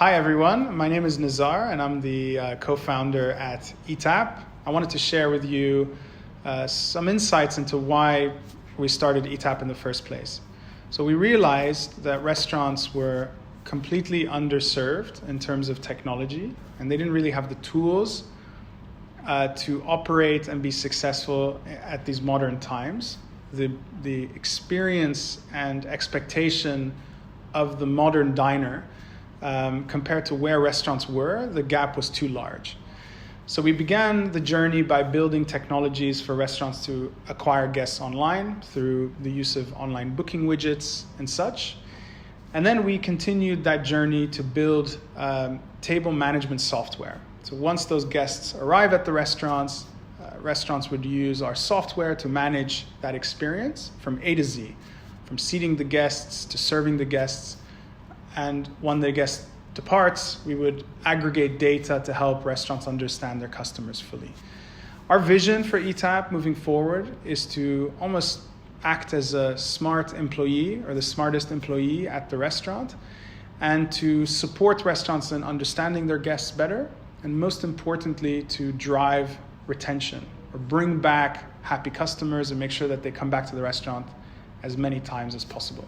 Hi everyone, my name is Nezar and I'm the co-founder at ETAP. I wanted to share with you some insights into why we started ETAP in the first place. So we realized that restaurants were completely underserved in terms of technology, and they didn't really have the tools to operate and be successful at these modern times. The experience and expectation of the modern diner compared to where restaurants were, the gap was too large. So we began the journey by building technologies for restaurants to acquire guests online through the use of online booking widgets and such. And then we continued that journey to build table management software. So once those guests arrive at the restaurants, restaurants would use our software to manage that experience from A to Z, from seating the guests to serving the guests. And when the guest departs, we would aggregate data to help restaurants understand their customers fully. Our vision for ETAP moving forward is to almost act as a smart employee or the smartest employee at the restaurant, and to support restaurants in understanding their guests better, and most importantly, to drive retention or bring back happy customers and make sure that they come back to the restaurant as many times as possible.